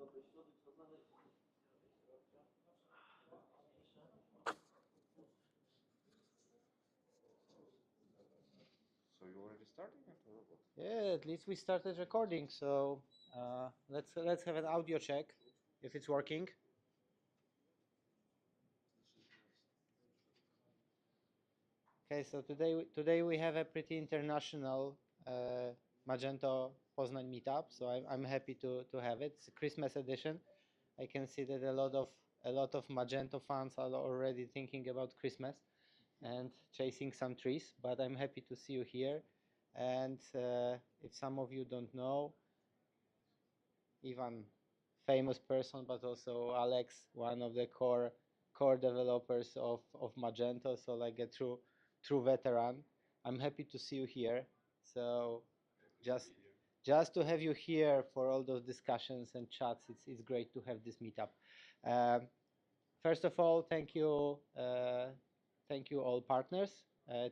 So you already starting it or what? Yeah, at least we started recording. So let's have an audio check if it's working. Okay, so today we have a pretty international Magento Poznań meetup. So I'm happy to have it. It's a Christmas edition. I can see that a lot of Magento fans are already thinking about Christmas and chasing some trees. But I'm happy to see you here. And if some of you don't know, Ivan, famous person, but also Alex, one of the core developers of Magento, so like a true veteran. I'm happy to see you here. So just to have you here for all those discussions and chats, it's great to have this meetup. First of all, thank you all partners.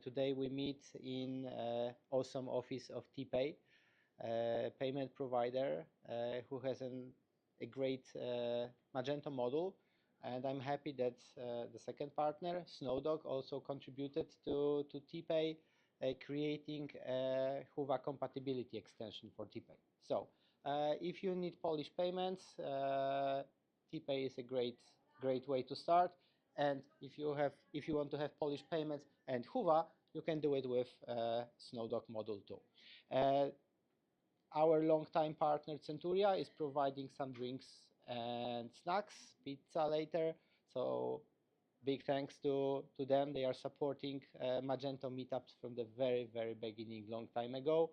Today we meet in awesome office of Tpay, payment provider who has a great Magento model. And I'm happy that the second partner, Snowdog, also contributed to Tpay, creating a Huva compatibility extension for Tpay. So if you need Polish payments, Tpay is a great way to start. And if you want to have Polish payments and Huva, you can do it with Snowdog model too. Our longtime partner Centuria is providing some drinks and snacks, pizza later. So big thanks to them. They are supporting Magento meetups from the very beginning, long time ago.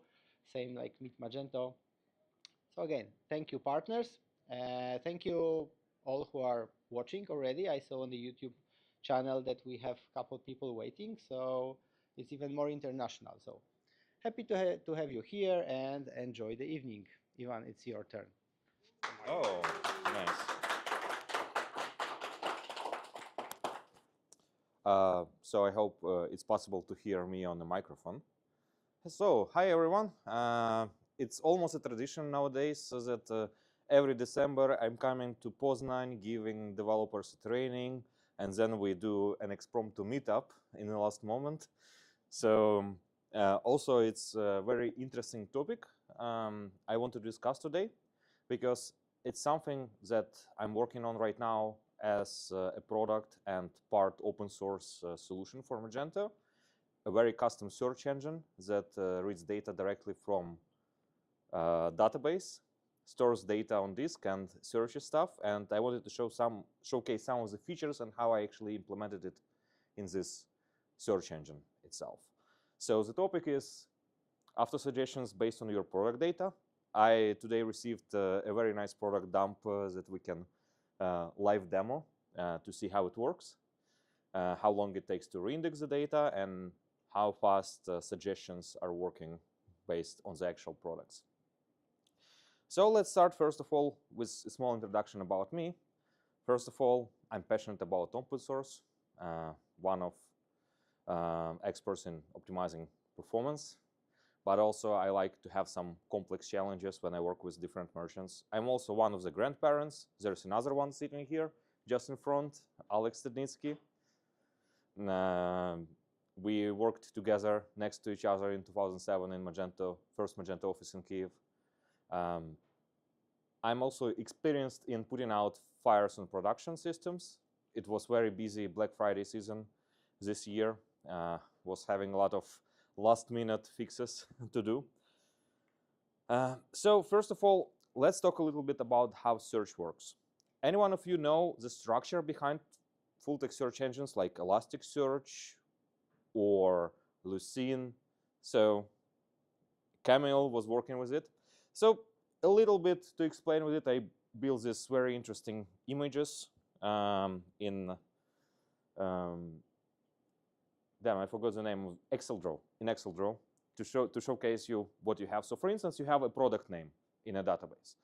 Same like Meet Magento. So again, thank you partners. Thank you all who are watching already. I saw on the YouTube channel that we have a couple people waiting. So it's even more international. So happy to have you here and enjoy the evening. Ivan, it's your turn. Oh, nice. So I hope it's possible to hear me on the microphone. So, hi everyone. It's almost a tradition nowadays, so that every December I'm coming to Poznan, giving developers a training, and then we do an exprompt meetup in the last moment. So also it's a very interesting topic I want to discuss today, because it's something that I'm working on right now as a product and part open source solution for Magento, a very custom search engine that reads data directly from database, stores data on disk and searches stuff. And I wanted to showcase some of the features and how I actually implemented it in this search engine itself. So the topic is after suggestions based on your product data. I today received a very nice product dump that we can live demo to see how it works, how long it takes to reindex the data, and how fast suggestions are working based on the actual products. So let's start first of all with a small introduction about me. First of all, I'm passionate about open source, one of experts in optimizing performance, but also I like to have some complex challenges when I work with different merchants. I'm also one of the grandparents. There's another one sitting here, just in front, Alex Stednitsky. We worked together next to each other in 2007 in Magento, first Magento office in Kyiv. I'm also experienced in putting out fires on production systems. It was very busy Black Friday season this year. Was having a lot of last-minute fixes to do. So first of all, let's talk a little bit about how search works. Any one of you know the structure behind full-text search engines like Elasticsearch or Lucene? So Camille was working with it. So a little bit to explain with it, I built these very interesting images in damn, I forgot the name of ExcelDraw, in ExcelDraw, to showcase you what you have. So for instance, you have a product name in a database.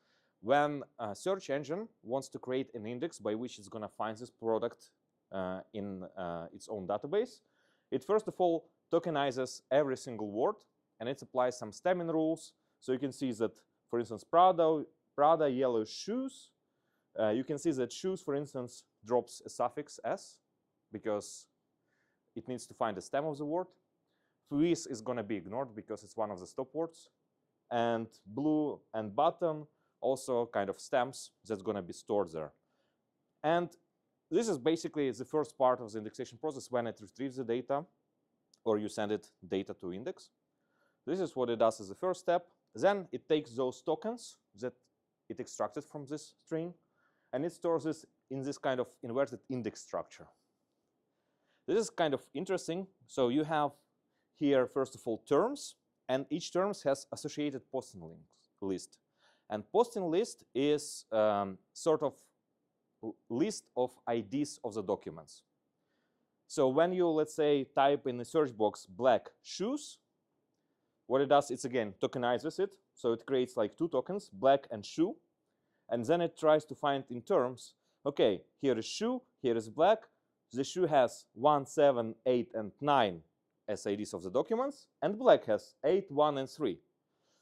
When a search engine wants to create an index by which it's going to find this product in its own database, it first of all tokenizes every single word, and it applies some stemming rules. So you can see that, for instance, Prada yellow shoes You can see that shoes, for instance, drops a suffix s because it needs to find the stem of the word. With is going to be ignored because it's one of the stop words. And blue and button also kind of stems that's going to be stored there. And this is basically the first part of the indexation process when it retrieves the data or you send it data to index. This is what it does as the first step. Then it takes those tokens that it extracted from this string and it stores this in this kind of inverted index structure. This is kind of interesting. So you have here, first of all, terms, and each term has associated posting list. And posting list is sort of list of IDs of the documents. So when you, let's say, type in the search box black shoes, what it does, it's again tokenizes it. So it creates like two tokens, black and shoe. And then it tries to find in terms, okay, here is shoe, here is black. The shoe has 1, 7, 8, and 9 as IDs of the documents, and black has 8, 1, and 3.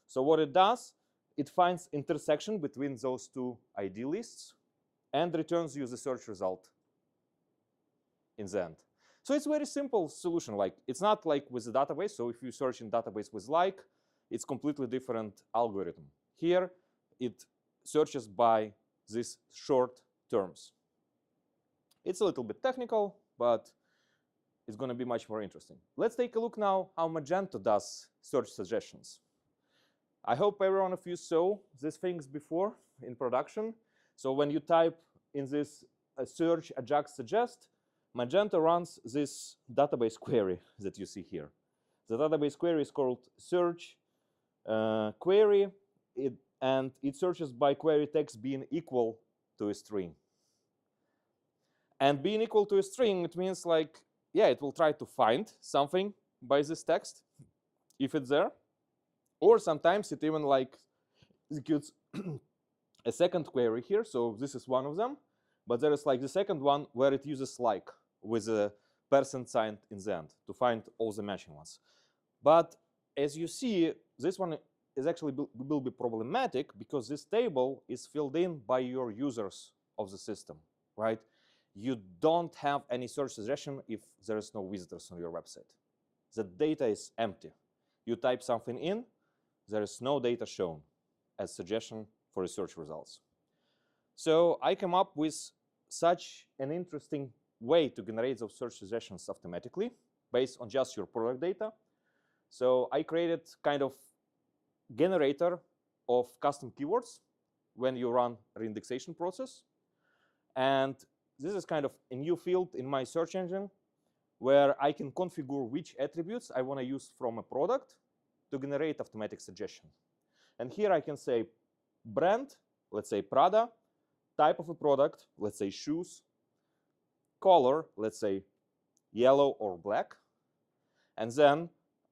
So what it does, it finds intersection between those two ID lists and returns you the search result in the end. So it's a very simple solution. Like, it's not like with the database. So if you search in database with like, it's completely different algorithm. Here, it searches by these short terms. It's a little bit technical, but it's going to be much more interesting. Let's take a look now how Magento does search suggestions. I hope every one of you saw these things before in production. So when you type in this search Ajax suggest, Magento runs this database query that you see here. The database query is called search query, and it searches by query text being equal to a string. And being equal to a string, it means like, yeah, it will try to find something by this text, if it's there. Or sometimes it even like executes a second query here. So this is one of them. But there is like the second one where it uses like with a %sign in the end to find all the matching ones. But as you see, this one is actually will be problematic because this table is filled in by your users of the system, right? You don't have any search suggestion if there is no visitors on your website. The data is empty. You type something in, there is no data shown as suggestion for research results. So I came up with such an interesting way to generate those search suggestions automatically based on just your product data. So I created kind of generator of custom keywords when you run reindexation process. And this is kind of a new field in my search engine where I can configure which attributes I want to use from a product to generate automatic suggestion. And here I can say brand, let's say Prada, type of a product, let's say shoes, color, let's say yellow or black. And then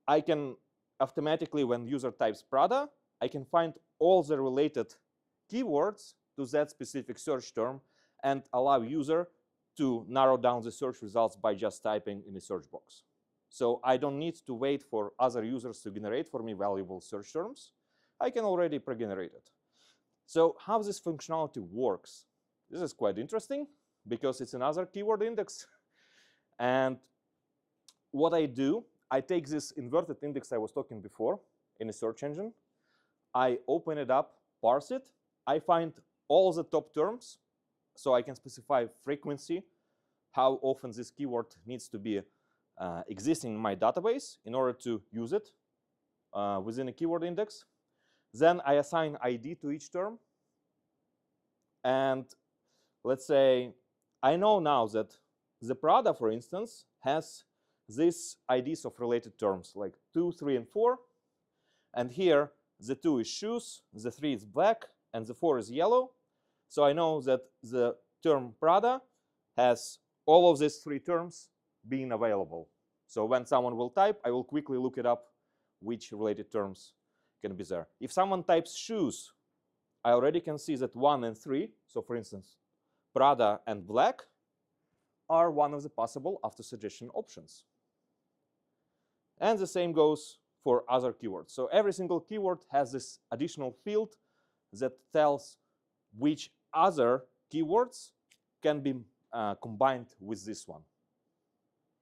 I can automatically, when user types Prada, I can find all the related keywords to that specific search term and allow user to narrow down the search results by just typing in the search box. So I don't need to wait for other users to generate for me valuable search terms. I can already pre-generate it. So how this functionality works? This is quite interesting because it's another keyword index. And what I do, I take this inverted index I was talking before in a search engine. I open it up, parse it. I find all the top terms. So I can specify frequency, how often this keyword needs to be existing in my database in order to use it within a keyword index. Then I assign ID to each term. And let's say I know now that the Prada, for instance, has these IDs of related terms like 2, 3, and 4. And here the 2 is shoes, the 3 is black, and the 4 is yellow. So I know that the term Prada has all of these 3 terms being available. So when someone will type, I will quickly look it up which related terms can be there. If someone types shoes, I already can see that 1 and 3, so for instance, Prada and black, are one of the possible after suggestion options. And the same goes for other keywords. So every single keyword has this additional field that tells which other keywords can be combined with this one.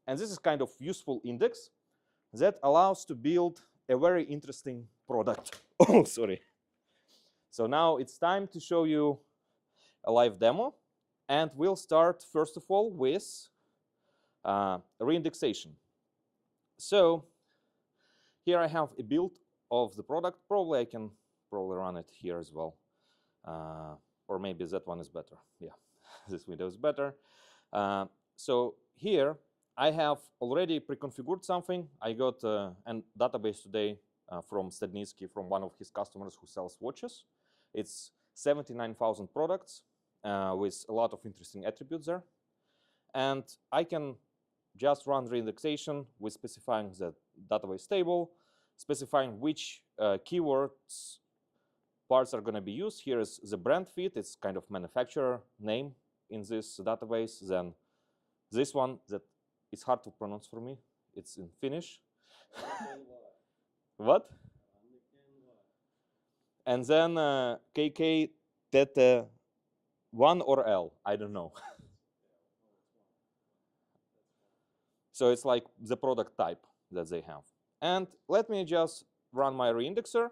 And this is kind of useful index that allows to build a very interesting product. Oh, sorry. So now it's time to show you a live demo. And we'll start, first of all, with reindexation. So here I have a build of the product. Probably I can run it here as well. Or maybe that one is better. Yeah, this window is better. So here I have already pre-configured something. I got a database today from Stednitsky, from one of his customers who sells watches. It's 79,000 products with a lot of interesting attributes there. And I can just run reindexation with specifying the database table, specifying which keywords parts are going to be used. Here is the brand feed. It's kind of manufacturer name in this database. Then this one that it's hard to pronounce for me. It's in Finnish. What? And then KK Tete 1 or L, I don't know. So it's like the product type that they have. And let me just run my reindexer.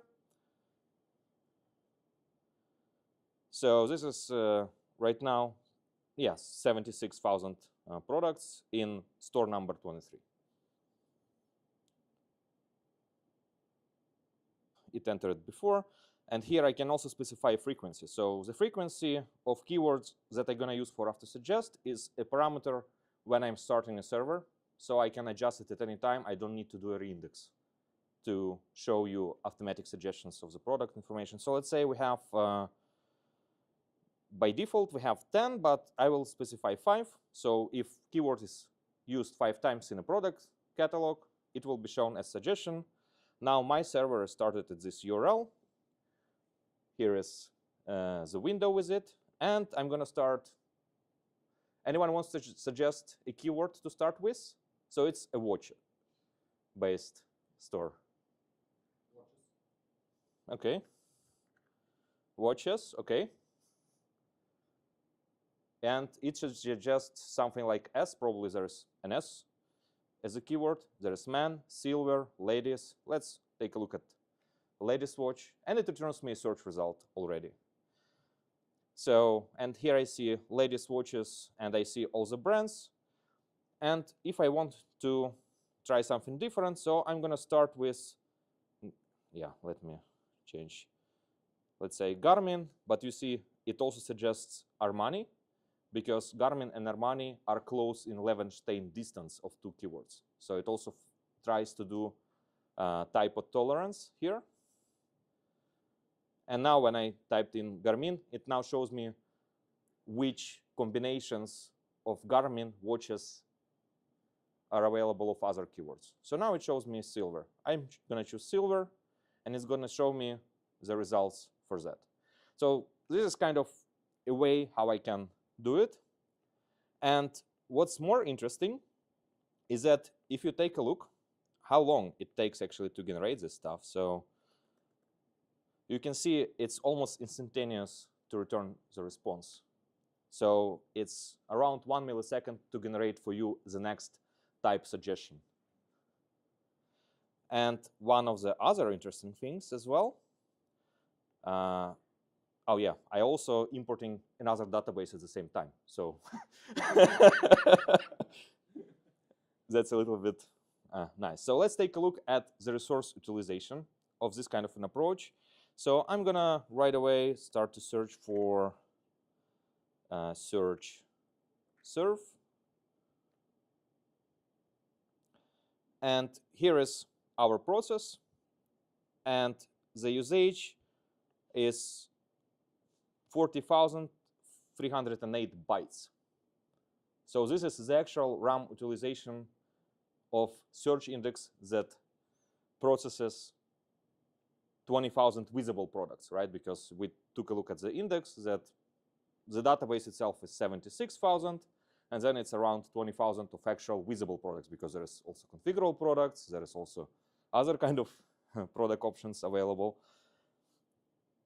So this is right now, yes, 76,000 products in store number 23. It entered before. And here I can also specify frequency. So the frequency of keywords that I'm going to use for after suggest is a parameter when I'm starting a server. So I can adjust it at any time. I don't need to do a reindex to show you automatic suggestions of the product information. So let's say we have, by default, we have 10, but I will specify 5. So if keyword is used 5 times in a product catalog, it will be shown as suggestion. Now my server is started at this URL. Here is the window with it. And I'm going to start. Anyone wants to suggest a keyword to start with? So it's a watch-based store. OK. Watches, OK. And it should suggest something like S. Probably there's an S as a keyword. There's man, silver, ladies. Let's take a look at latest watch, and it returns me a search result already. So, and here I see latest watches, and I see all the brands. And if I want to try something different, so I'm going to start with, yeah, let me change, let's say Garmin, but you see it also suggests Armani, because Garmin and Armani are close in Levenstein distance of 2 keywords. So it also tries to do typo tolerance here. And now when I typed in Garmin, it now shows me which combinations of Garmin watches are available of other keywords. So now it shows me silver. I'm going to choose silver, and it's going to show me the results for that. So this is kind of a way how I can do it. And what's more interesting is that if you take a look how long it takes actually to generate this stuff. So you can see it's almost instantaneous to return the response. So it's around 1 millisecond to generate for you the next type suggestion. And one of the other interesting things as well, oh yeah, I also importing another database at the same time. So that's a little bit nice. So let's take a look at the resource utilization of this kind of an approach. So I'm going to right away start to search for search serve. And here is our process. And the usage is 40,308 bytes. So this is the actual RAM utilization of search index that processes 20,000 visible products, right? Because we took a look at the index that the database itself is 76,000, and then it's around 20,000 of actual visible products, because there is also configurable products, there is also other kind of product options available.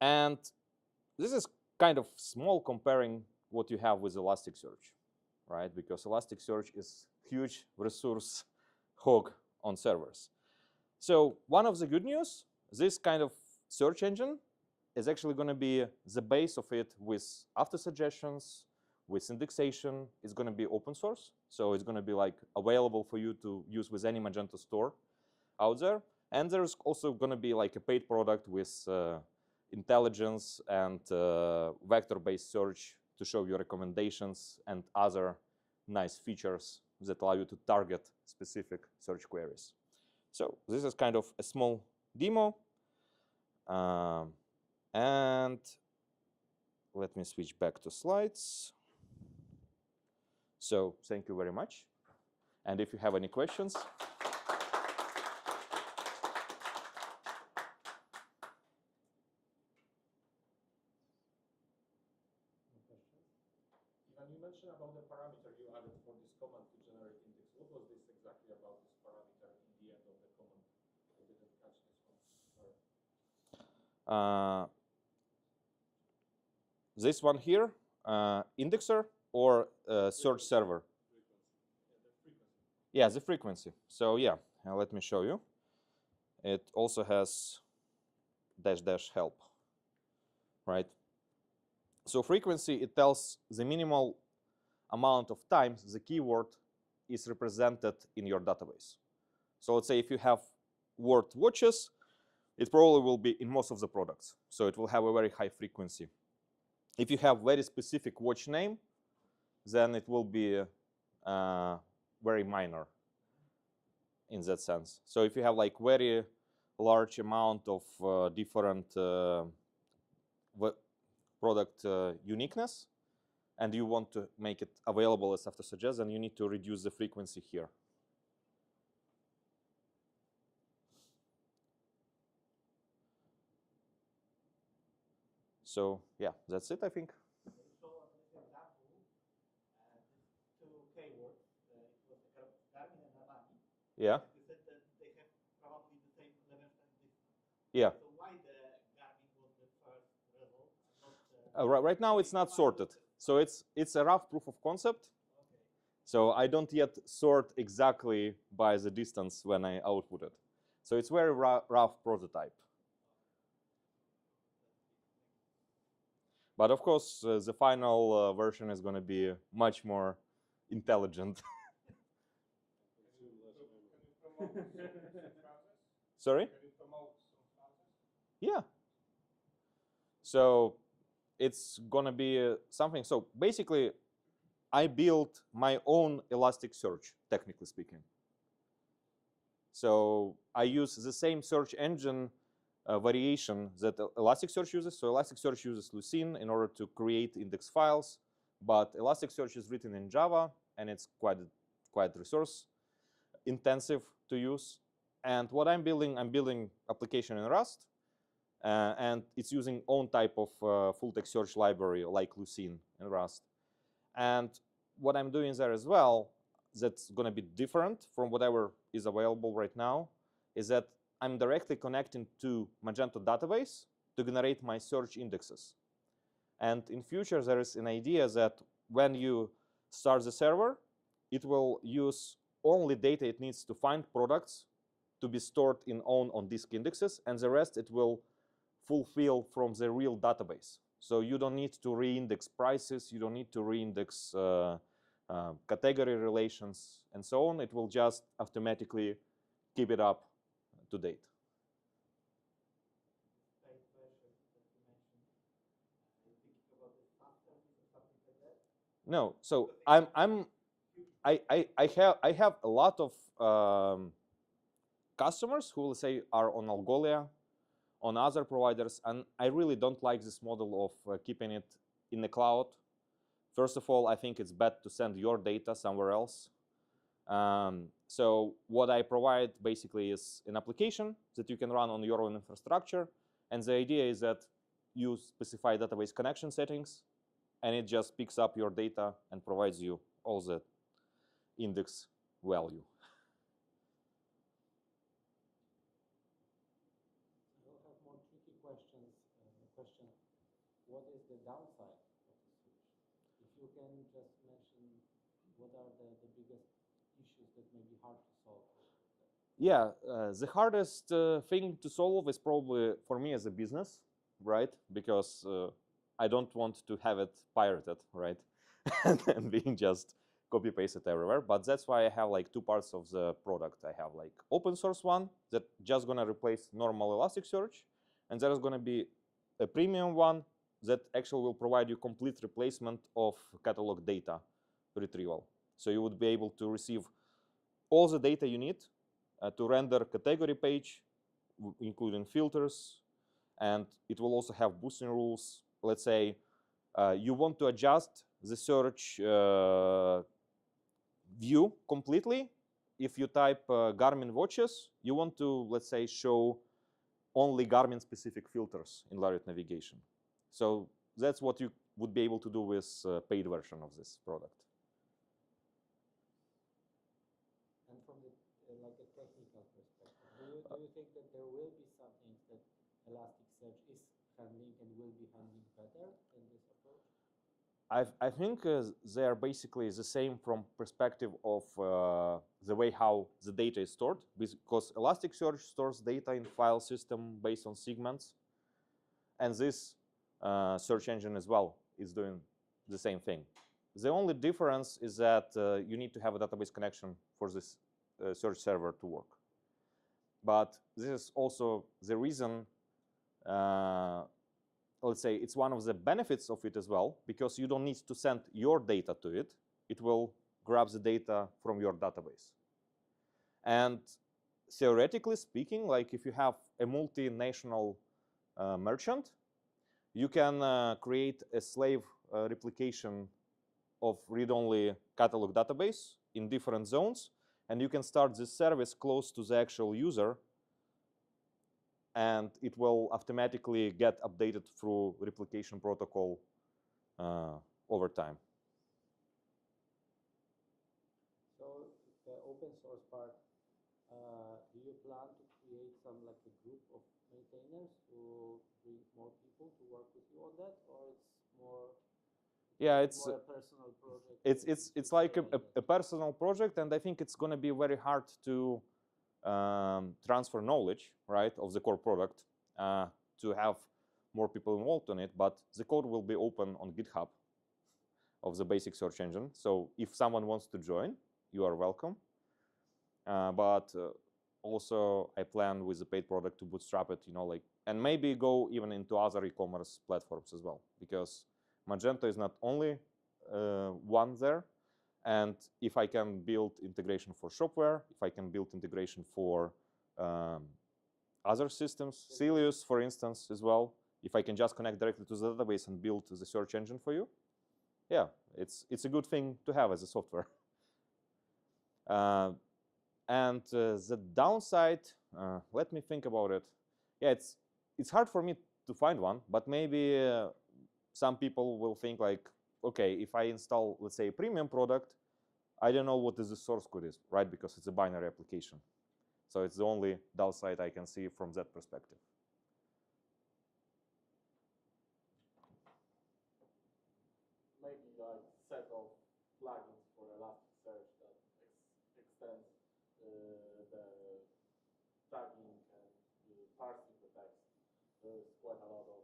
And this is kind of small comparing what you have with Elasticsearch, right? Because Elasticsearch is huge resource hog on servers. So one of the good news, this kind of search engine is actually going to be the base of it with after suggestions, with indexation. It's going to be open source. So it's going to be like available for you to use with any Magento store out there. And there's also going to be like a paid product with intelligence and vector-based search to show you recommendations and other nice features that allow you to target specific search queries. So this is kind of a small demo. And let me switch back to slides. So thank you very much. And if you have any questions. You mentioned about the parameter you added for this command to generate index. What was this exactly about, this parameter in the end of the command? I didn't catch this one. Sorry. This one here, indexer or search server? Frequency. Yeah, the frequency. So yeah, let me show you. It also has -- help, right? So frequency, it tells the minimal amount of times the keyword is represented in your database. So let's say if you have word watches, it probably will be in most of the products. So it will have a very high frequency. If you have very specific watch name, then it will be very minor in that sense. So if you have like very large amount of different product uniqueness, and you want to make it available as after suggest, then you need to reduce the frequency here. So yeah, that's it, I think. So an example, these two keywords, it was the Garmin and Avani. Yeah. You said that they have probably the same levels and distance. Yeah. So why the Garmin was the first result and not right now it's not sorted. So it's a rough proof of concept. Okay. So I don't yet sort exactly by the distance when I output it. So it's very rough prototype. But of course, the final version is going to be much more intelligent. Sorry? Yeah. So it's going to be something. So basically, I built my own Elasticsearch, technically speaking. So I use the same search engine variation that Elasticsearch uses. So Elasticsearch uses Lucene in order to create index files, but Elasticsearch is written in Java, and it's quite resource intensive to use. And what I'm building application in Rust, and it's using own type of full text search library like Lucene in Rust. And what I'm doing there as well, that's going to be different from whatever is available right now, is that I'm directly connecting to Magento database to generate my search indexes. And in future, there is an idea that when you start the server, it will use only data it needs to find products to be stored in own on-disk indexes, and the rest it will fulfill from the real database. So you don't need to reindex prices, you don't need to reindex category relations, and so on. It will just automatically keep it up to date. No, so I have a lot of customers who will say are on Algolia, on other providers, and I really don't like this model of keeping it in the cloud. First of all, I think it's bad to send your data somewhere else. So what I provide basically is an application that you can run on your own infrastructure. And the idea is that you specify database connection settings, and it just picks up your data and provides you all the index value. We'll have more tricky questions. Question: what is the downside of the switch? If you can just mention what are the biggest issues that may be hard to solve. Yeah, the hardest thing to solve is probably for me as a business, right? Because I don't want to have it pirated, right? And being just copy pasted everywhere. But that's why I have like two parts of the product. I have like open source one that just gonna replace normal Elasticsearch, and there is gonna be a premium one that actually will provide you complete replacement of catalog data retrieval. So you would be able to receive all the data you need to render category page, including filters, and it will also have boosting rules. Let's say you want to adjust the search view completely. If you type Garmin watches, you want to, let's say, show only Garmin-specific filters in Lariat navigation. So that's what you would be able to do with paid version of this product. And from the like a technical perspective, do you think that there will be some things that Elasticsearch is handling and will be handling better in this approach? I think they are basically the same from perspective of the way how the data is stored, because Elasticsearch stores data in file system based on segments, and this search engine as well is doing the same thing. The only difference is that you need to have a database connection for this search server to work. But this is also the reason, let's say, it's one of the benefits of it as well, because you don't need to send your data to it. It will grab the data from your database. And theoretically speaking, like if you have a multinational merchant, you can create a slave replication of read-only catalog database in different zones, and you can start this service close to the actual user, and it will automatically get updated through replication protocol over time. So the open source part, do you plan to create some like a group of maintainers to bring more people to work with you on that, or it's more? Yeah, it's more a personal project. It's like a personal project, and I think it's going to be very hard to transfer knowledge, right, of the core product to have more people involved in it. But the code will be open on GitHub of the basic search engine. So if someone wants to join, you are welcome. But also, I plan with the paid product to bootstrap it, like, and maybe go even into other e-commerce platforms as well, because Magento is not only one there. And if I can build integration for Shopware, if I can build integration for other systems, Cilius, for instance, as well, if I can just connect directly to the database and build the search engine for you, yeah, it's a good thing to have as a software. And the downside, let me think about it. Yeah, it's hard for me to find one, but maybe some people will think like, okay, if I install, let's say, a premium product, I don't know what the source code is, right? Because it's a binary application. So it's the only downside I can see from that perspective. Maybe like set of plugins for Elasticsearch that extends the tagging and parsing the text. There's quite a lot of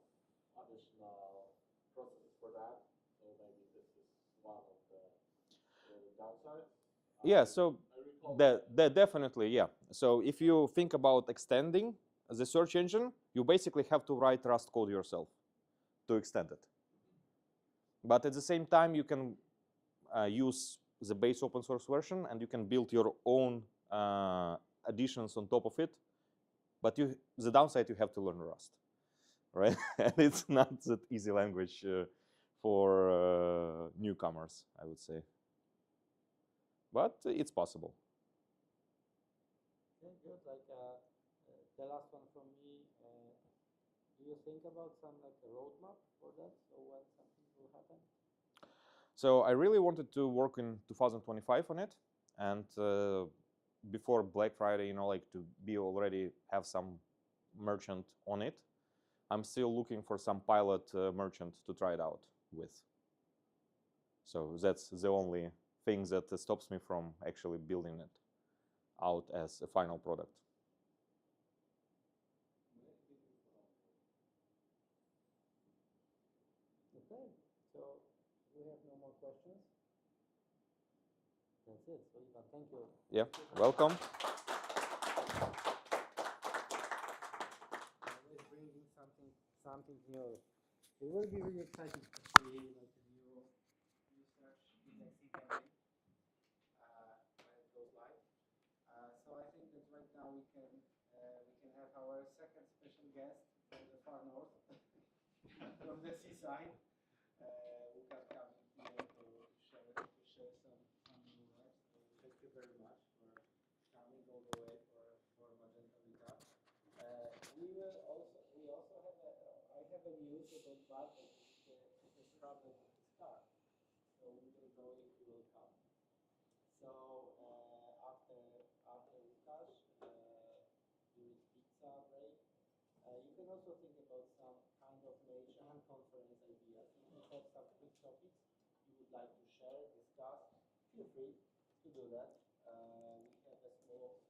additional processes for that. So maybe this is one of the downsides. Yeah, so definitely, yeah. So if you think about extending the search engine, you basically have to write Rust code yourself to extend it. But at the same time, you can use the base open source version, and you can build your own additions on top of it. But the downside, you have to learn Rust, right? And it's not that easy language for newcomers, I would say. But it's possible. Okay, good. Like the last one from me. Do you think about some like a roadmap for that? So when something will happen? So I really wanted to work in 2025 on it, and before Black Friday, like to be already have some merchant on it. I'm still looking for some pilot merchant to try it out with. So that's the only thing that stops me from actually building it out as a final product. Okay, so we have no more questions. That's it. So Ivan, thank you. Yeah, welcome. Always bringing something new. It will be really exciting to see like a new search index event when it goes live. So I think that right now we can have our second special guest from the far north, from the seaside. Łukasz coming here to share some new work. So thank you very much for coming all the way for Magento Meetup. We also have I have a news about Bartek. It has trouble with his car, so we will go if he will come. So after Łukasz, during pizza break, you can also think about some kind of Mage-OS conference ideas. If you have some quick topics you would like to share, discuss, feel free to do that. We have a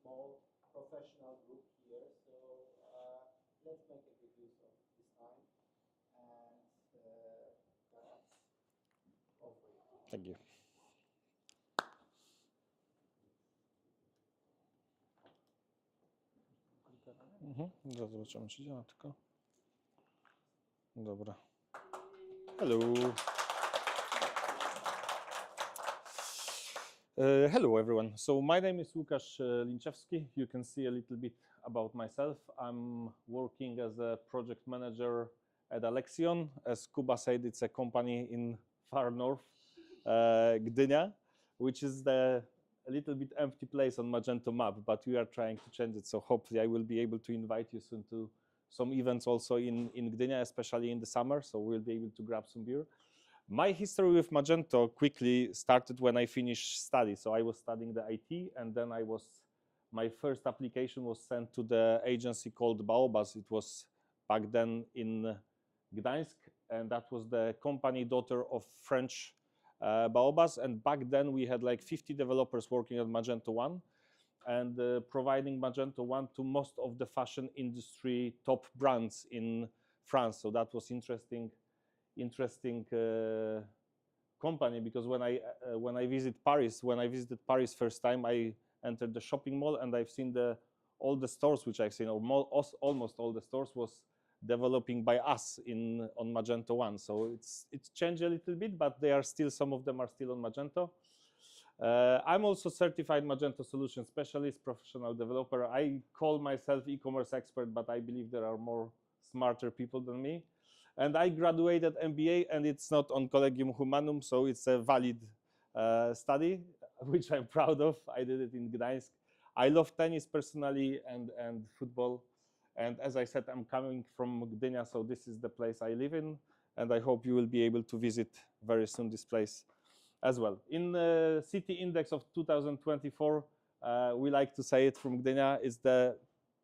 small professional group here, so let's make a good use of this time. And that's all for you. Thank you. Zaraz zobaczymy, czy działa tylko. Dobra. Hello. Hello everyone. So my name is Łukasz Linczewski. You can see a little bit about myself. I'm working as a project manager at Alexion. As Kuba said, it's a company in far north, Gdynia, which is a little bit empty place on Magento map, but we are trying to change it. So hopefully I will be able to invite you soon to some events also in Gdynia, especially in the summer. So we'll be able to grab some beer. My history with Magento quickly started when I finished study. So I was studying the IT, and then my first application was sent to the agency called Baobas. It was back then in Gdańsk, and that was the company daughter of French Baobas. And back then we had like 50 developers working at Magento 1 and providing Magento 1 to most of the fashion industry top brands in France. So that was interesting company, because when I visited Paris first time, I entered the shopping mall and I've seen all the stores which I've seen, or almost all the stores was developing by us on Magento 1. So it's changed a little bit, but some of them are still on Magento. I'm also certified Magento solution specialist, professional developer. I call myself e-commerce expert, but I believe there are more smarter people than me. And I graduated MBA, and it's not on Collegium Humanum, so it's a valid study, which I'm proud of. I did it in Gdańsk. I love tennis personally and football. And as I said, I'm coming from Gdynia, so this is the place I live in. And I hope you will be able to visit very soon this place as well. In the city index of 2024, we like to say it from Gdynia, is the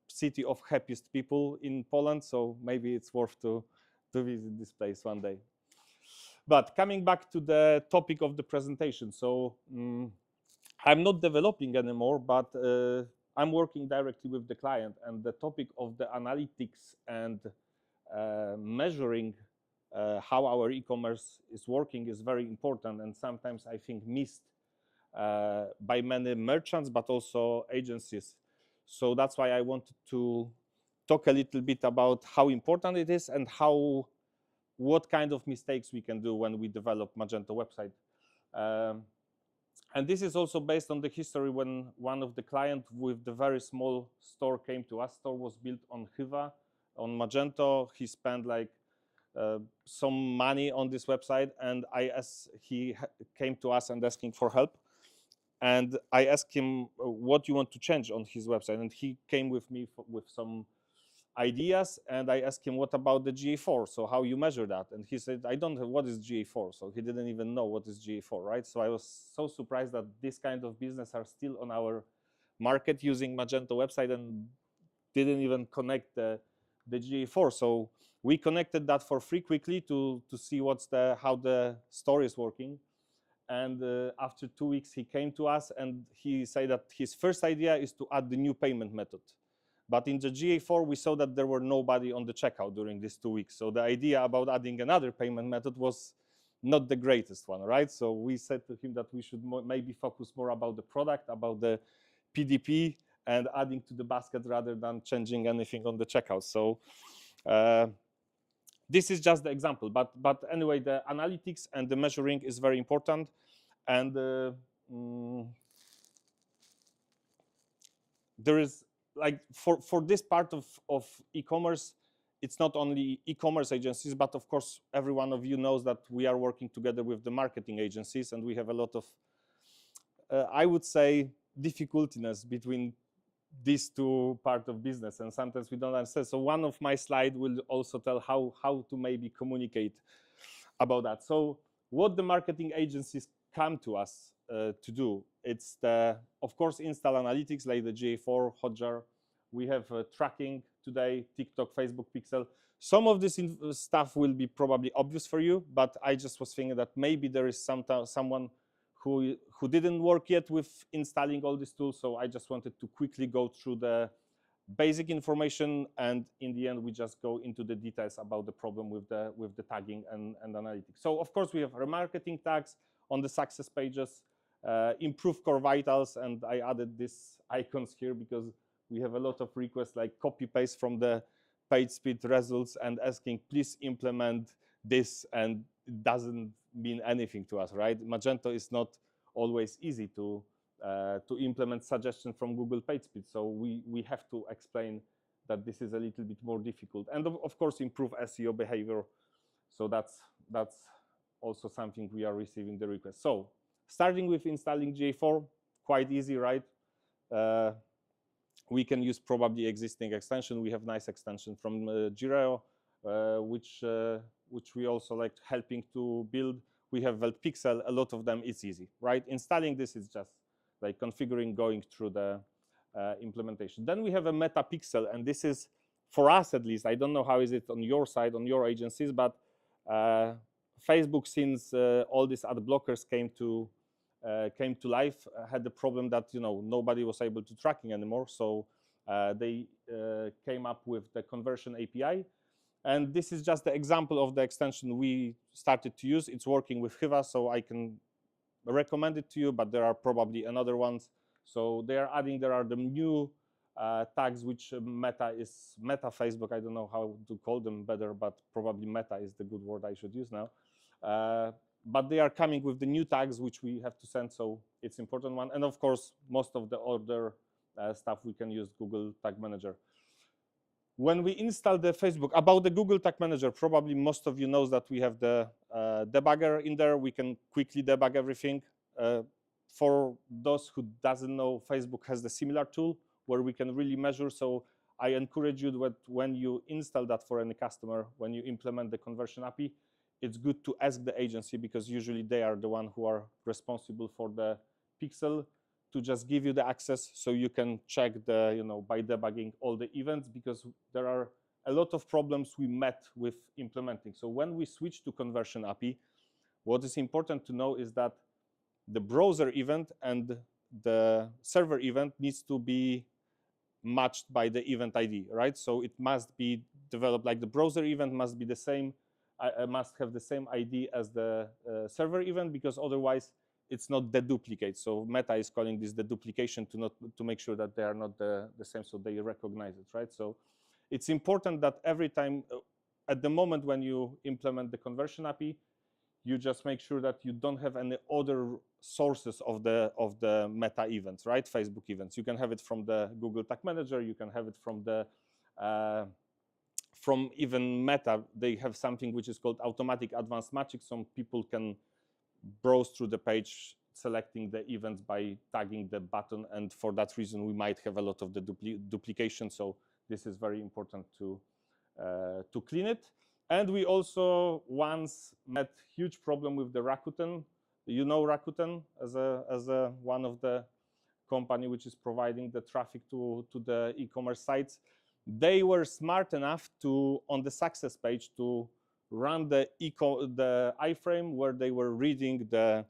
city of happiest people in Poland. So maybe it's worth to visit this place one day. But coming back to the topic of the presentation. So I'm not developing anymore, but I'm working directly with the client, and the topic of the analytics and measuring how our e-commerce is working is very important, and sometimes I think missed by many merchants, but also agencies. So that's why I wanted to talk a little bit about how important it is and what kind of mistakes we can do when we develop Magento website. And this is also based on the history when one of the clients with the very small store came to us. Store was built on Hyvä, on Magento. He spent like some money on this website, and he came to us and asking for help. And I asked him what you want to change on his website, and he came with me with some ideas, and I asked him, what about the GA4? So how you measure that? And he said, I don't know what is GA4. So he didn't even know what is GA4, right? So I was so surprised that this kind of business are still on our market using Magento website and didn't even connect the GA4. So we connected that for free quickly to see how the store is working. And after 2 weeks, he came to us and he said that his first idea is to add the new payment method. But in the GA4, we saw that there were nobody on the checkout during these 2 weeks. So the idea about adding another payment method was not the greatest one, right? So we said to him that we should maybe focus more about the product, about the PDP, and adding to the basket rather than changing anything on the checkout. So this is just the example. But anyway, the analytics and the measuring is very important. And there is, like, for this part of e-commerce, it's not only e-commerce agencies, but of course, every one of you knows that we are working together with the marketing agencies, and we have a lot of, I would say, difficultiness between these two parts of business, and sometimes we don't understand. So one of my slides will also tell how to maybe communicate about that. So what the marketing agencies come to us to do, it's the, of course, install analytics like the GA4, Hotjar. We have tracking today, TikTok, Facebook Pixel. Some of this stuff will be probably obvious for you, but I just was thinking that maybe there is someone who didn't work yet with installing all these tools. So I just wanted to quickly go through the basic information, and in the end, we just go into the details about the problem with the tagging and analytics. So of course, we have remarketing tags on the success pages, improve core vitals, and I added these icons here because we have a lot of requests like copy paste from the page speed results and asking, please implement this, and it doesn't mean anything to us, right? Magento is not always easy to implement suggestions from Google PageSpeed, so we have to explain that this is a little bit more difficult, and of course improve SEO behavior. So that's also something we are receiving the request. So starting with installing GA4, quite easy, right? We can use probably existing extension. We have nice extension from Jira, which we also like helping to build. We have Welt Pixel, a lot of them, it's easy, right? Installing this is just like configuring, going through the implementation. Then we have a Meta Pixel, and this is, for us at least, I don't know how is it on your side, on your agencies, but Facebook, since all these ad blockers came to life, had the problem that nobody was able to tracking anymore. So they came up with the conversion API, and this is just the example of the extension we started to use. It's working with Hiva, so I can recommend it to you, but there are probably another ones. So they are adding, there are the new tags, which Meta Facebook, I don't know how to call them better, but probably Meta is the good word I should use now. But they are coming with the new tags, which we have to send, so it's important one. And of course, most of the other stuff we can use Google Tag Manager. When we install the Facebook, about the Google Tag Manager, probably most of you knows that we have the debugger in there. We can quickly debug everything. For those who doesn't know, Facebook has the similar tool where we can really measure. So I encourage you that when you install that for any customer, when you implement the conversion API, it's good to ask the agency, because usually they are the one who are responsible for the pixel, to just give you the access so you can check the, by debugging all the events, because there are a lot of problems we met with implementing. So when we switch to conversion API, what is important to know is that the browser event and the server event needs to be matched by the event ID, right? So it must be developed, like the browser event must be the same, must have the same ID as the server event, because otherwise it's not deduplicate. So Meta is calling this deduplication to make sure that they are not the same, so they recognize it, right? So it's important that every time, at the moment when you implement the conversion API, you just make sure that you don't have any other sources of the Meta events, right? Facebook events. You can have it from the Google Tag Manager. You can have it from the from even Meta. They have something which is called automatic advanced matching. Some people can browse through the page selecting the events by tagging the button, and for that reason we might have a lot of the duplication. So this is very important to clean it. And we also once met huge problem with the Rakuten. You know Rakuten as a one of the company which is providing the traffic to the e-commerce sites. They were smart enough to, on the success page, to run the iframe where they were reading the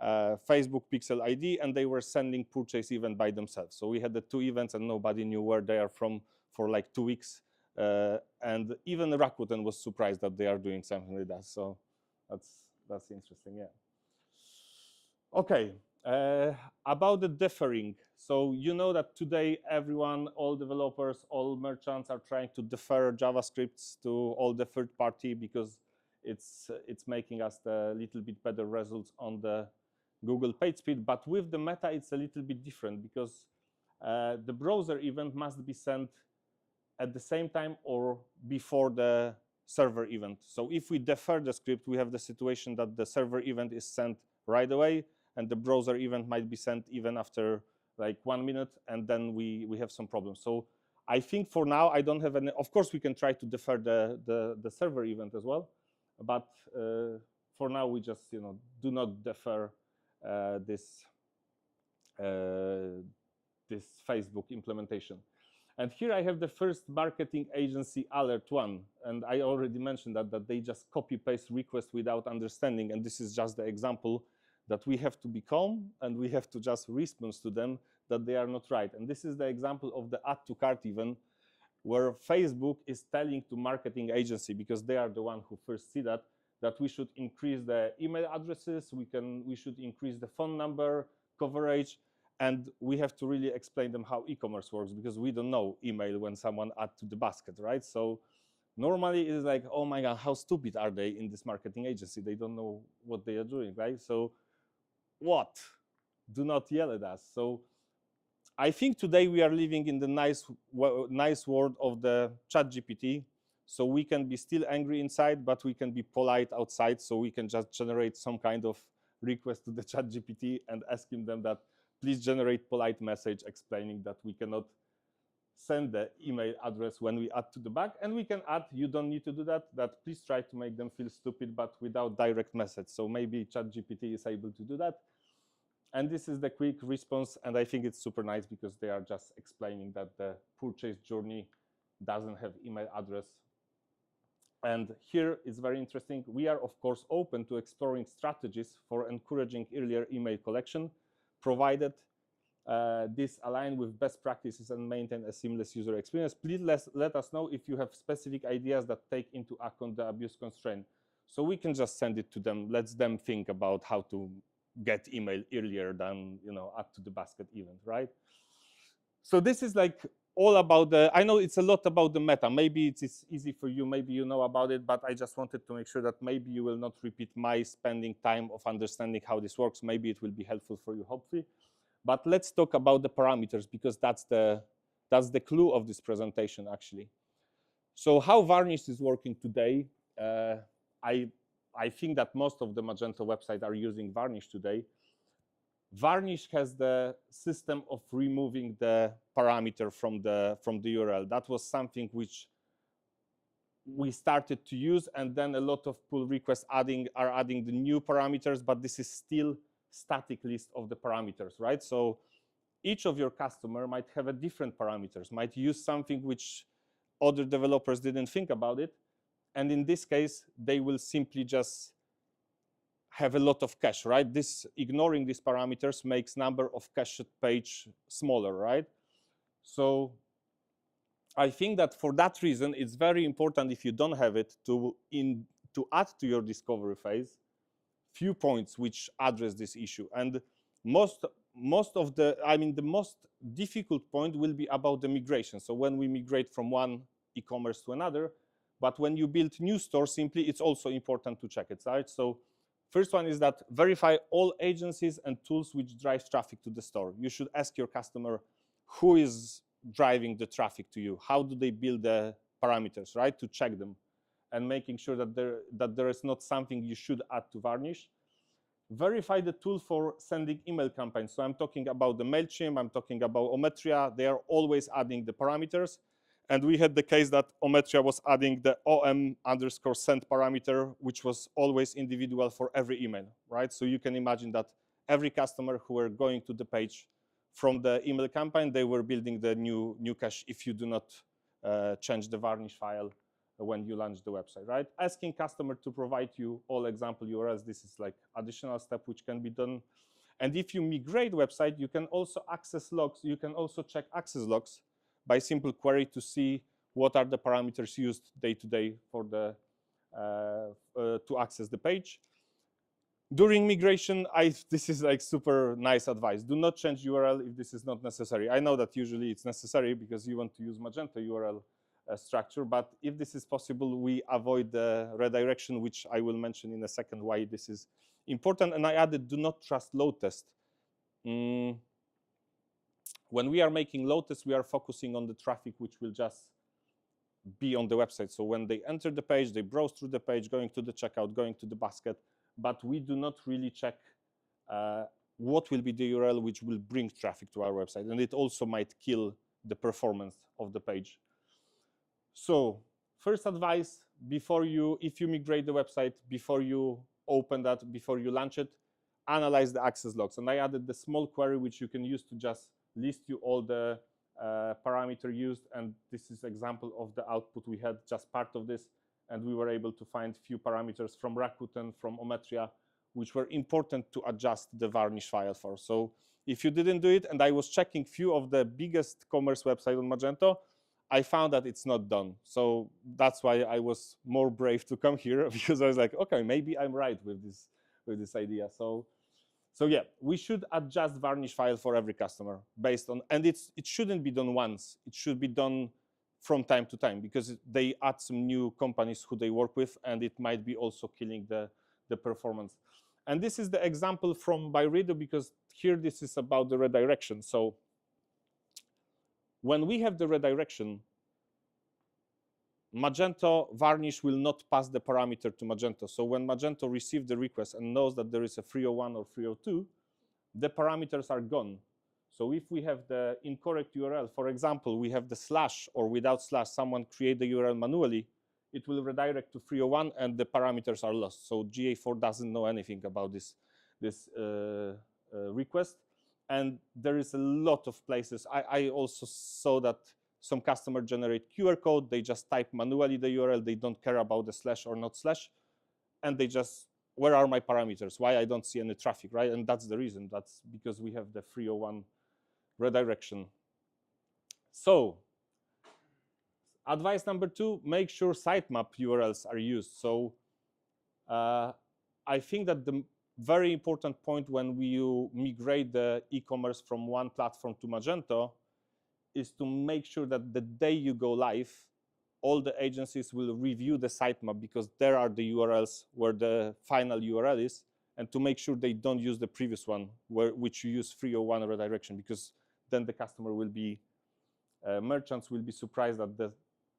Facebook Pixel ID, and they were sending purchase event by themselves. So we had the 2 events, and nobody knew where they are from for like 2 weeks. And even Rakuten was surprised that they are doing something like that. So that's interesting, yeah. Okay, about the deferring. So you know that today everyone, all developers, all merchants are trying to defer JavaScripts to all the third party because it's making us a little bit better results on the Google page speed. But with the Meta, it's a little bit different because the browser event must be sent at the same time or before the server event. So if we defer the script, we have the situation that the server event is sent right away, and the browser event might be sent even after like 1 minute, and then we have some problems. So I think for now, I don't have any. Of course, we can try to defer the server event as well, but for now, we just do not defer this Facebook implementation. And here I have the first marketing agency alert one, and I already mentioned that they just copy paste requests without understanding, and this is just the example that we have to be calm and we have to just respond to them that they are not right. And this is the example of the add to cart even, where Facebook is telling to marketing agency, because they are the one who first see that we should increase the email addresses, we should increase the phone number coverage, and we have to really explain them how e-commerce works, because we don't know email when someone add to the basket, right? So normally it's like, oh my God, how stupid are they in this marketing agency? They don't know what they are doing, right? So what? Do not yell at us. So I think today we are living in the nice world of the ChatGPT. So we can be still angry inside, but we can be polite outside. So we can just generate some kind of request to the ChatGPT and asking them that, please generate polite message explaining that we cannot send the email address when we add to the bag. And we can add, you don't need to do that, please try to make them feel stupid, but without direct message. So maybe ChatGPT is able to do that. And this is the quick response. And I think it's super nice because they are just explaining that the purchase journey doesn't have email address. And here it's very interesting. We are, of course, open to exploring strategies for encouraging earlier email collection, provided this align with best practices and maintain a seamless user experience. Please let us know if you have specific ideas that take into account the abuse constraint. So we can just send it to them, let them think about how to get email earlier than add to the basket event, right? So this is like all about I know it's a lot about the meta. Maybe it's easy for you, maybe you know about it, but I just wanted to make sure that maybe you will not repeat my spending time of understanding how this works. Maybe it will be helpful for you, hopefully. But let's talk about the parameters, because that's the clue of this presentation, actually. So how Varnish is working today, I think that most of the Magento websites are using Varnish today. Varnish has the system of removing the parameter from the URL. That was something which we started to use, and then a lot of pull requests are adding the new parameters, but this is still static list of the parameters, right? So each of your customer might have a different parameters, might use something which other developers didn't think about it. And in this case, they will simply just have a lot of cache, right? Ignoring these parameters makes number of cached page smaller, right? So I think that for that reason, it's very important, if you don't have it, to add to your discovery phase few points which address this issue. And the most difficult point will be about the migration. So when we migrate from one e-commerce to another, but when you build new store, simply, it's also important to check it, right? So first one is that verify all agencies and tools which drive traffic to the store. You should ask your customer who is driving the traffic to you. How do they build the parameters, right? To check them and making sure that there is not something you should add to Varnish. Verify the tool for sending email campaigns. So I'm talking about the MailChimp, I'm talking about Ometria. They are always adding the parameters. And we had the case that Ometria was adding the OM_send parameter, which was always individual for every email, right? So you can imagine that every customer who were going to the page from the email campaign, they were building the new cache if you do not change the Varnish file when you launch the website, right? Asking customer to provide you all example URLs, this is like additional step which can be done. And if you migrate website, you can also access logs. You can also check access logs by simple query to see what are the parameters used day to day for the to access the page. During migration, this is like super nice advice. Do not change URL if this is not necessary. I know that usually it's necessary because you want to use Magento URL structure, but if this is possible, we avoid the redirection, which I will mention in a second why this is important. And I added do not trust load test. When we are making load tests, we are focusing on the traffic which will just be on the website. So when they enter the page, they browse through the page, going to the checkout, going to the basket, but we do not really check what will be the URL which will bring traffic to our website. And it also might kill the performance of the page. So first advice, before you, if you migrate the website, before you open that, before you launch it, analyze the access logs. And I added the small query which you can use to just list you all the parameter used. And this is example of the output. We had just part of this, and we were able to find few parameters from Rakuten, from Ometria, which were important to adjust the varnish file for. So if you didn't do it, and I was checking few of the biggest commerce websites on Magento, I found that it's not done. So that's why I was more brave to come here, because I was like, okay, maybe I'm right with this idea. So yeah, we should adjust varnish file for every customer based on, and it shouldn't be done once. It should be done from time to time, because they add some new companies who they work with, and it might be also killing the performance. And this is the example from Byredo, because here this is about the redirection. So when we have the redirection, Magento varnish will not pass the parameter to Magento. So when Magento receives the request and knows that there is a 301 or 302, the parameters are gone. So if we have the incorrect URL, for example, we have the slash or without slash, someone create the URL manually, it will redirect to 301 and the parameters are lost. So GA4 doesn't know anything about this request. And there is a lot of places. I also saw that some customer generate QR code. They just type manually the URL. They don't care about the slash or not slash. And they just, where are my parameters? Why I don't see any traffic, right? And that's the reason. That's because we have the 301 redirection. So advice number 2, make sure sitemap URLs are used. So I think that the very important point when you migrate the e-commerce from one platform to Magento is to make sure that the day you go live, all the agencies will review the sitemap, because there are the URLs where the final URL is, and to make sure they don't use the previous one, which you use 301 redirection, because then the customer will be, merchants will be surprised that the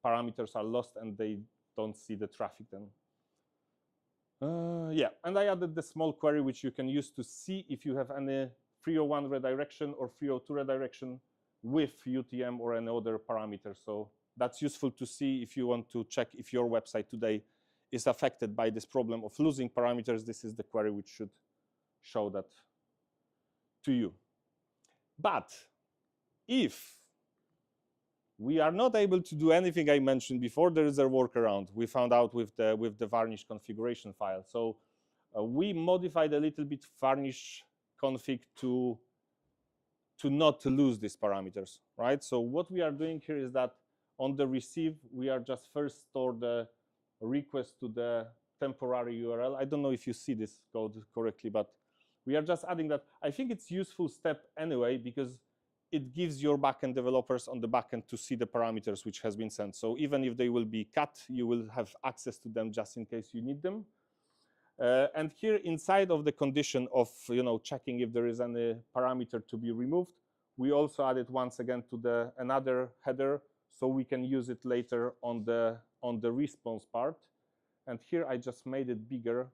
parameters are lost and they don't see the traffic then. Yeah, and I added the small query which you can use to see if you have any 301 redirection or 302 redirection with UTM or any other parameter. So that's useful to see if you want to check if your website today is affected by this problem of losing parameters. This is the query which should show that to you. But if we are not able to do anything I mentioned before, there is a workaround. We found out with the varnish configuration file. So we modified a little bit varnish config to not lose these parameters, right? So what we are doing here is that on the receive, we are just first store the request to the temporary URL. I don't know if you see this code correctly, but we are just adding that. I think it's useful step anyway, because it gives your backend developers on the backend to see the parameters which has been sent. So even if they will be cut, you will have access to them just in case you need them. And here inside of the condition of checking if there is any parameter to be removed, we also added once again to another header, so we can use it later on the response part. And here I just made it bigger.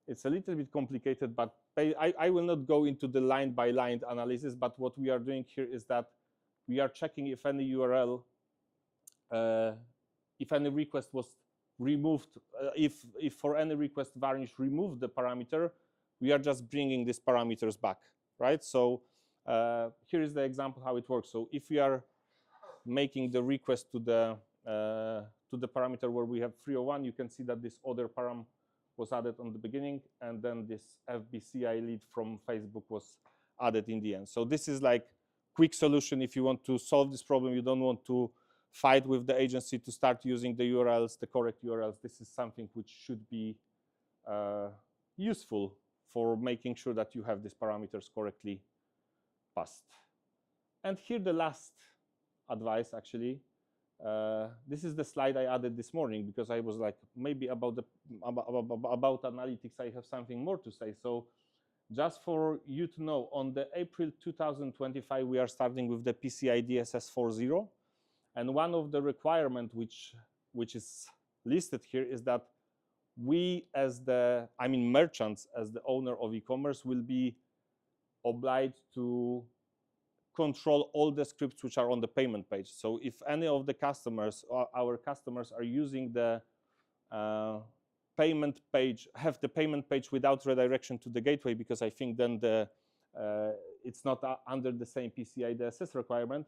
It's a little bit complicated, but I will not go into the line-by-line analysis, but what we are doing here is that we are checking if any URL, if any request was removed, if for any request varnish removed the parameter, we are just bringing these parameters back, right? So here is the example how it works. So if we are making the request to to the parameter where we have 301, you can see that this other param was added on the beginning, and then this FBCI lead from Facebook was added in the end. So this is like quick solution if you want to solve this problem. You don't want to fight with the agency to start using the URLs, the correct URLs. This is something which should be useful for making sure that you have these parameters correctly passed. And here the last advice, actually. This is the slide I added this morning because I was like, maybe about analytics, I have something more to say. So just for you to know, on the April 2025, we are starting with the PCI DSS 4.0. And one of the requirements which is listed here is that we as the, merchants as the owner of e-commerce will be obliged to control all the scripts which are on the payment page. So if any of the customers, or our customers, are using the payment page, have the payment page without redirection to the gateway, because I think then it's not under the same PCI DSS requirement,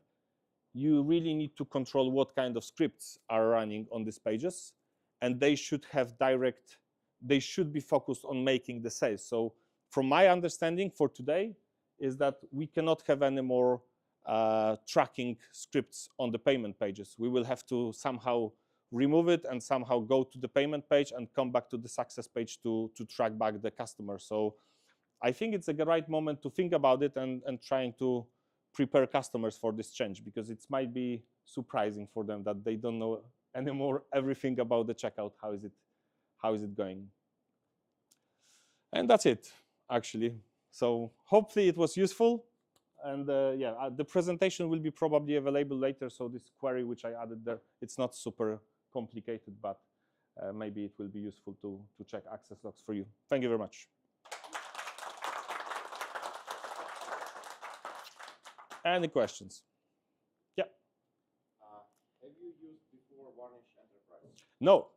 you really need to control what kind of scripts are running on these pages, and they should have they should be focused on making the sales. So from my understanding for today is that we cannot have any more tracking scripts on the payment pages. We will have to somehow remove it and somehow go to the payment page and come back to the success page to track back the customer. So I think it's a right moment to think about it and trying to prepare customers for this change, because it might be surprising for them that they don't know anymore everything about the checkout. How is it going? And that's it, actually. So hopefully it was useful. And the presentation will be probably available later. So this query which I added there, it's not super complicated, but maybe it will be useful to check access logs for you. Thank you very much. Any questions? Yeah. Have you used before Varnish Enterprise? No.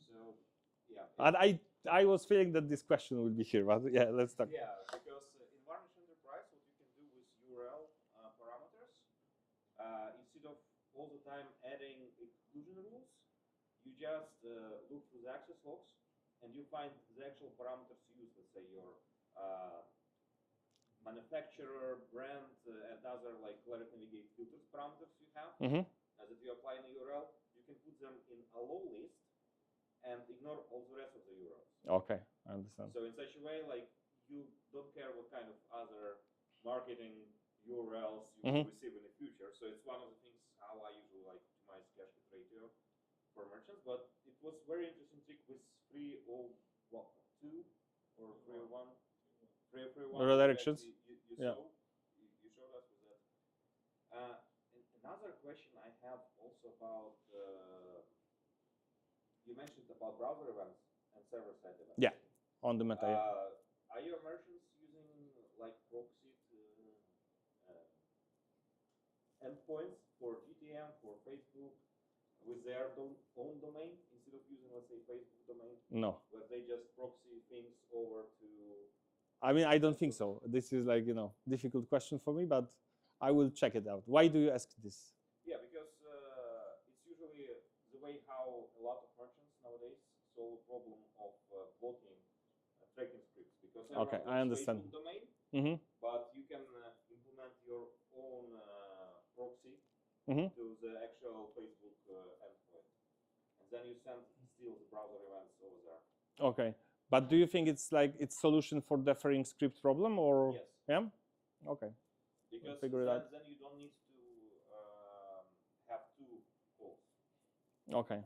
So yeah. And I was feeling that this question will be here, but yeah, let's talk. Yeah, because in Varnish Enterprise, what you can do with URL parameters, instead of all the time adding exclusion rules, you just look through the access logs and you find the actual parameters used. Let's say your manufacturer, brand, and other like Clever Navigate filters parameters you have that you apply in a URL. You can put them in a low list and ignore all the rest of the URLs. Okay, I understand. So in such a way, like you don't care what kind of other marketing URLs you will receive in the future. So it's one of the things how I usually like optimize cache hit ratio for merchants. But it was very interesting trick with 302 or 301. Redirections. You showed us with that. Another question I have also about you mentioned about browser events and server-side events. Yeah, on the meta. Are your merchants using like proxy endpoints for GTM, for Facebook, with their own domain instead of using, let's say, Facebook domain? No. Where they just proxy things over to. I don't think so. This is like, difficult question for me, but I will check it out. Why do you ask this? Yeah, because it's usually the way how a lot of merchants nowadays solve the problem of blocking tracking scripts. Because okay, I understand. Facebook domain, but you can implement your own proxy to the actual Facebook endpoint, and then you send still the browser events over there. Okay. But do you think it's like it's solution for deferring script problem, or yes? Yeah. Okay. Because figure it out. Then you don't need to have two calls. Okay.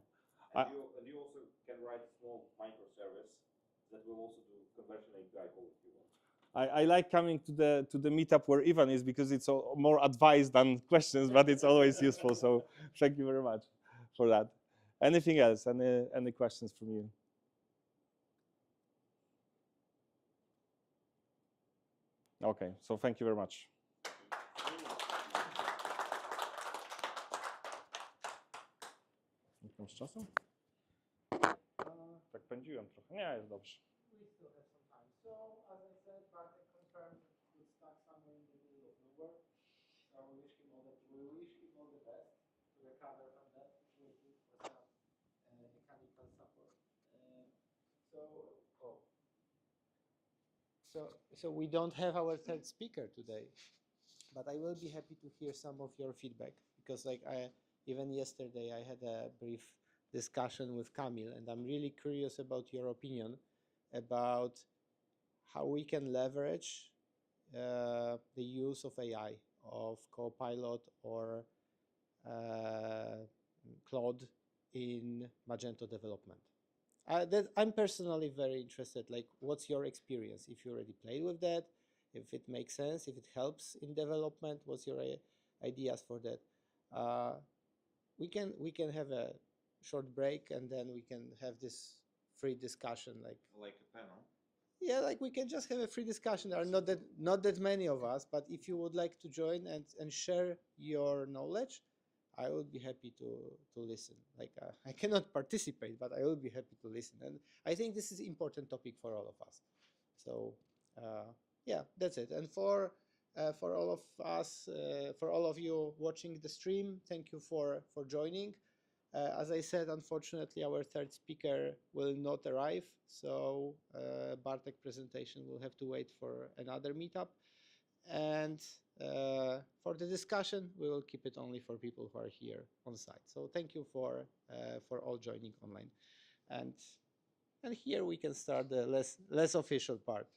And you also can write a small microservice that will also do conversion API call if you want. I like coming to the meetup where Ivan is, because it's more advice than questions, but it's always useful. So thank you very much for that. Anything else? Any questions from you? Okay, so thank you very much. Tam z czasem? Tak pędziłem trochę. Nie, jest dobrze. We still have some time. So, as I said, Bartek confirmed it's stuck somewhere in the middle of nowhere. So we wish him all the best to recover from that situation for some So we don't have our third speaker today, but I will be happy to hear some of your feedback because like even yesterday I had a brief discussion with Kamil and I'm really curious about your opinion about how we can leverage the use of AI, of Copilot or Claude in Magento development. I'm personally very interested, like what's your experience? If you already played with that, if it makes sense, if it helps in development, what's your ideas for that? We can have a short break and then we can have this free discussion like a panel. yeah, like we can just have a free discussion. There are not that many of us, but if you would like to join and share your knowledge, I would be happy to listen. Like I cannot participate, but I will be happy to listen. And I think this is important topic for all of us. So yeah, that's it. And for all of us, for all of you watching the stream, thank you for joining. As I said, unfortunately, our third speaker will not arrive, so Bartek presentation will have to wait for another meetup. And for the discussion, we will keep it only for people who are here on site. So thank you for all joining online. And here we can start the less official part.